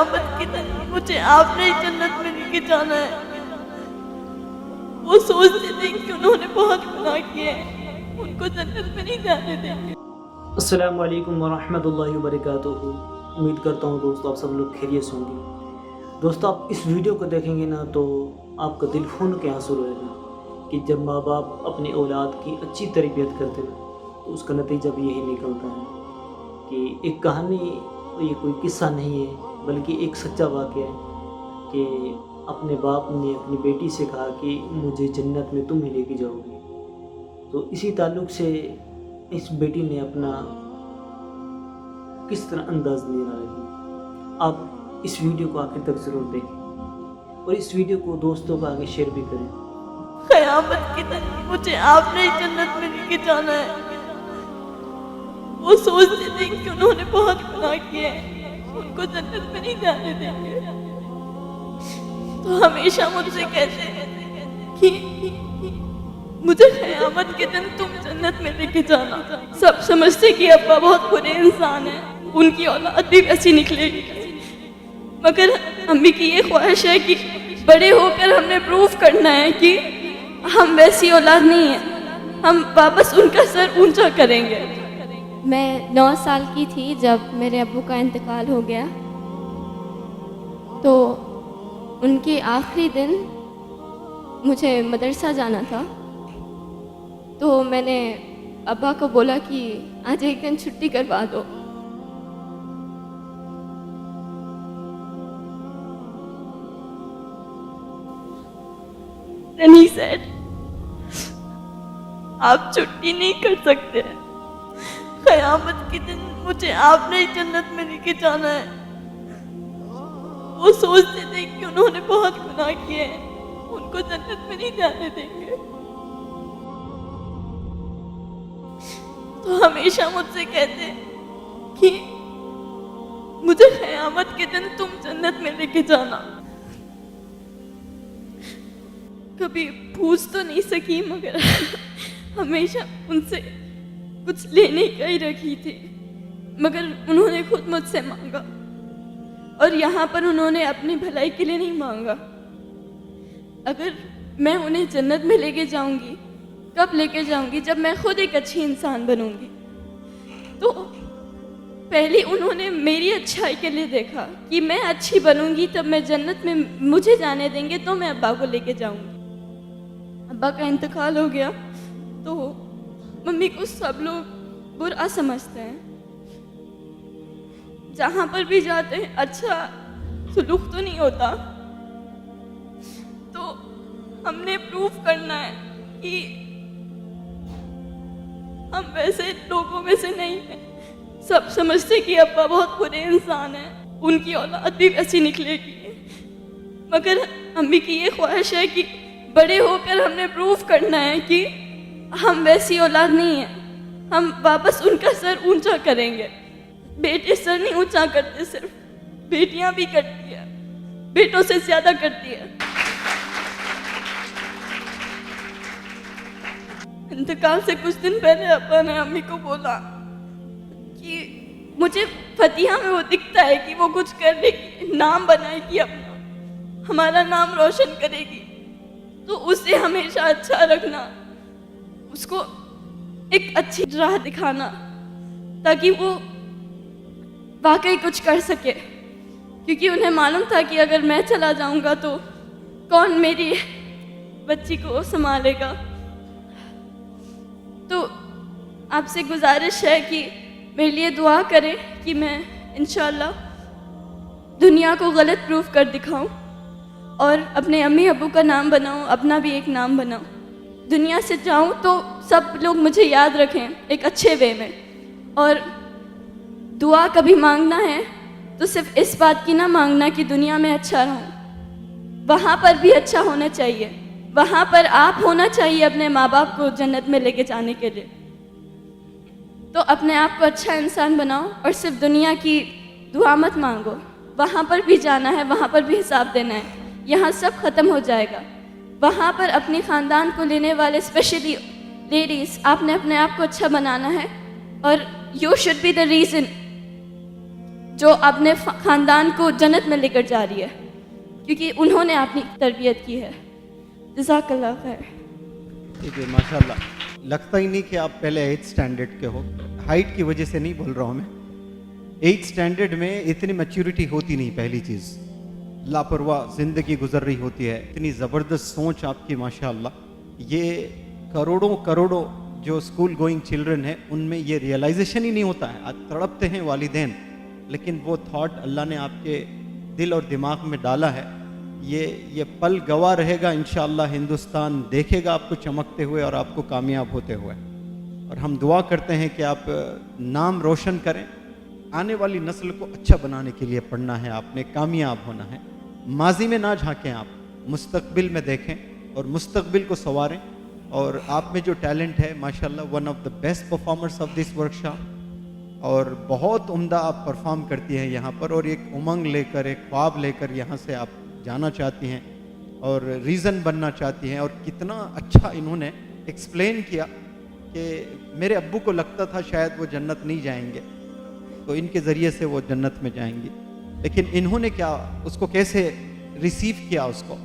क़यामत के दिन मुझे आपने ही जन्नत में लेके जाना है। वो सोचते थे कि उन्होंने बहुत गुनाह किए हैं, उनको जन्नत में नहीं जाने देंगे। अस्सलामु अलैकुम वरहमतुल्लाहि वबरकातुहू। उम्मीद करता हूँ दोस्तों आप सब लोग खैरियत से होंगे। दोस्तों आप इस वीडियो को देखेंगे ना तो आपका दिल खून के आंसू रोएगा कि जब माँ बाप अपनी औलाद की अच्छी तरबियत करते हैं तो उसका नतीजा भी यही निकलता है कि एक कहानी, ये कोई किस्सा नहीं है बल्कि एक सच्चा वाक़या है कि अपने बाप ने अपनी बेटी से कहा कि मुझे जन्नत में तुम ही लेके जाओगे। तो इसी ताल्लुक़ से इस बेटी ने अपना किस तरह अंदाज़ लेना रही। आप इस वीडियो को आखिर तक ज़रूर देखें और इस वीडियो को दोस्तों को आगे शेयर भी करें। क़यामत के दिन मुझे आपने ही जन्नत में लेके जाना है। वो सोचते थे कि उन्होंने बहुत गुनाह किए हैं, उनको जन्नत में नहीं जाने देंगे। तो हमेशा मुझसे कहते हैं कि मुझे क़यामत के दिन तुम जन्नत में लेके जाना। सब समझते कि अब्बा बहुत बुरे इंसान हैं, उनकी औलाद भी वैसी निकलेगी, मगर अम्मी की ये ख्वाहिश है कि बड़े होकर हमने प्रूफ करना है कि हम वैसी औलाद नहीं हैं, हम वापस उनका सर ऊंचा करेंगे। मैं 9 साल की थी जब मेरे अब्बू का इंतकाल हो गया। तो उनके आखिरी दिन मुझे मदरसा जाना था, तो मैंने अब्बा को बोला कि आज एक दिन छुट्टी करवा दो। And he said, आप छुट्टी नहीं कर सकते, क़यामत के दिन मुझे आपने ही जन्नत में लेके जाना है। वो सोचते थे कि उन्होंने बहुत गुनाह किए हैं, उनको जन्नत में नहीं जाने देंगे। तो हमेशा मुझसे कहते कि मुझे क़यामत के दिन तुम जन्नत में लेके जाना। कभी पूछ तो नहीं सकी मगर हमेशा उनसे कुछ लेने का ही रखी थी, मगर उन्होंने खुद मुझसे मांगा और यहाँ पर उन्होंने अपनी भलाई के लिए नहीं मांगा। अगर मैं उन्हें जन्नत में लेके जाऊंगी, कब लेके जाऊंगी? जब मैं खुद एक अच्छी इंसान बनूंगी। तो पहले उन्होंने मेरी अच्छाई के लिए देखा कि मैं अच्छी बनूंगी तब मैं जन्नत में मुझे जाने देंगे, तो मैं अब्बा को लेके जाऊंगी। अब्बा का इंतकाल हो गया तो मम्मी को सब लोग बुरा समझते हैं, जहाँ पर भी जाते हैं अच्छा सुलूक तो नहीं होता। तो हमने प्रूफ करना है कि हम वैसे लोगों में से नहीं हैं। सब समझते कि अब्बा बहुत बुरे इंसान हैं, उनकी औलाद भी वैसी निकलेगी, मगर अम्मी की ये ख्वाहिश है कि बड़े होकर हमने प्रूफ करना है कि हम वैसी औलाद नहीं हैं, हम वापस उनका सर ऊंचा करेंगे। बेटे सर नहीं ऊंचा करते, सिर्फ बेटियां भी करती है, बेटों से ज्यादा करती है। इंतकाल से कुछ दिन पहले अब्बा ने अम्मी को बोला कि मुझे फतिहा में वो दिखता है कि वो कुछ करेगी, नाम बनाएगी अपना, हमारा नाम रोशन करेगी, तो उसे हमेशा अच्छा रखना, उसको एक अच्छी राह दिखाना ताकि वो वाकई कुछ कर सके। क्योंकि उन्हें मालूम था कि अगर मैं चला जाऊंगा तो कौन मेरी बच्ची को संभालेगा। तो आपसे गुजारिश है कि मेरे लिए दुआ करें कि मैं इंशाल्लाह दुनिया को गलत प्रूफ कर दिखाऊं और अपने अम्मी अब्बू का नाम बनाऊं, अपना भी एक नाम बनाऊं। दुनिया से जाऊं तो सब लोग मुझे याद रखें एक अच्छे वे में। और दुआ कभी मांगना है तो सिर्फ इस बात की ना मांगना कि दुनिया में अच्छा रहूं, वहाँ पर भी अच्छा होना चाहिए, वहाँ पर आप होना चाहिए अपने माँ बाप को जन्नत में लेके जाने के लिए। तो अपने आप को अच्छा इंसान बनाओ और सिर्फ दुनिया की दुआ मत मांगो, वहाँ पर भी जाना है, वहाँ पर भी हिसाब देना है। यहाँ सब खत्म हो जाएगा, वहाँ पर अपने ख़ानदान को लेने वाले स्पेशली लेडीज़, आपने अपने आप को अच्छा बनाना है और you should be the reason जो अपने ख़ानदान को जन्नत में लेकर जा रही है, क्योंकि उन्होंने अपनी तरबियत की है। जज़ाकल्लाह खैर। ठीक है, माशाल्लाह। लगता ही नहीं कि आप पहले 8th स्टैंडर्ड के हो। हाइट की वजह से नहीं बोल रहा हूँ मैं। 8th स्टैंडर्ड में इतनी मैच्योरिटी होती नहीं, पहली चीज़। लापरवाह ज़िंदगी गुजर रही होती है। इतनी ज़बरदस्त सोच आपकी माशाल्लाह। ये करोड़ों करोड़ों जो स्कूल गोइंग चिल्ड्रन है उनमें ये रियलाइजेशन ही नहीं होता है। आज तड़पते हैं वालिदैन, लेकिन वो थॉट अल्लाह ने आपके दिल और दिमाग में डाला है। ये पल गवाह रहेगा इंशाअल्लाह। हिंदुस्तान देखेगा आपको चमकते हुए और आपको कामयाब होते हुए। और हम दुआ करते हैं कि आप नाम रोशन करें। आने वाली नस्ल को अच्छा बनाने के लिए पढ़ना है आपने, कामयाब होना है। माजी में ना झांकें आप, मुस्तकबिल में देखें और मुस्तकबिल को संवारें। और आप में जो टैलेंट है माशाल्लाह, one of the best performers of this workshop. और बहुत उम्दा आप परफॉर्म करती हैं यहाँ पर। और एक उमंग लेकर, एक ख्वाब लेकर यहाँ से आप जाना चाहती हैं और रीज़न बनना चाहती हैं। और कितना अच्छा इन्होंने एक्सप्लेन किया कि मेरे अब्बू को लगता था शायद वो जन्नत नहीं जाएंगे, तो इनके ज़रिए से वो जन्नत में जाएंगी। लेकिन इन्होंने क्या, उसको कैसे रिसीव किया उसको।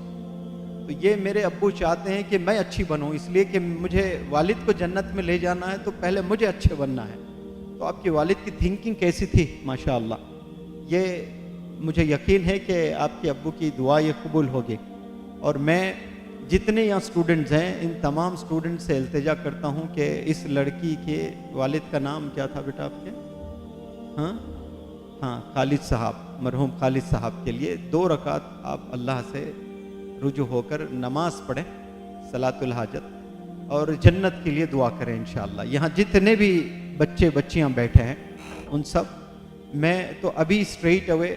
तो ये मेरे अब्बू चाहते हैं कि मैं अच्छी बनूं, इसलिए कि मुझे वालिद को जन्नत में ले जाना है तो पहले मुझे अच्छे बनना है। तो आपके वालिद की थिंकिंग कैसी थी माशाअल्लाह। ये मुझे यकीन है कि आपके अब्बू की दुआ ये कबूल होगी। और मैं जितने यहाँ स्टूडेंट्स हैं, इन तमाम स्टूडेंट्स से इल्तिजा करता हूँ कि इस लड़की के वालिद का नाम क्या था बेटा आपके? हाँ, खालिद साहब, मरहूम खालिद साहब के लिए 2 रकात आप अल्लाह से रुजू होकर नमाज पढ़ें, सलातुल हाजत, और जन्नत के लिए दुआ करें इंशाअल्लाह। यहाँ जितने भी बच्चे बच्चियाँ बैठे हैं उन सब, मैं तो अभी स्ट्रेट अवे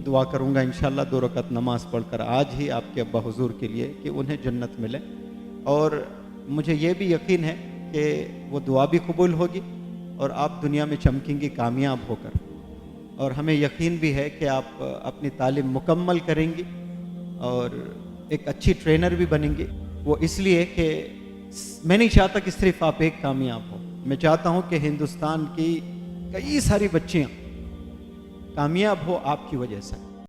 दुआ करूँगा इंशाअल्लाह 2 रकात नमाज पढ़कर आज ही आपके अब्बा हुजूर के लिए कि उन्हें जन्नत मिले। और मुझे ये भी यकीन है कि वो दुआ भी कबूल होगी और आप दुनिया में चमकेंगी कामयाब होकर। और हमें यकीन भी है कि आप अपनी तालीम मुकम्मल करेंगी और एक अच्छी ट्रेनर भी बनेंगी। वो इसलिए कि मैं नहीं चाहता कि सिर्फ आप एक कामयाब हो, मैं चाहता हूँ कि हिंदुस्तान की कई सारी बच्चियाँ कामयाब हो आपकी वजह से।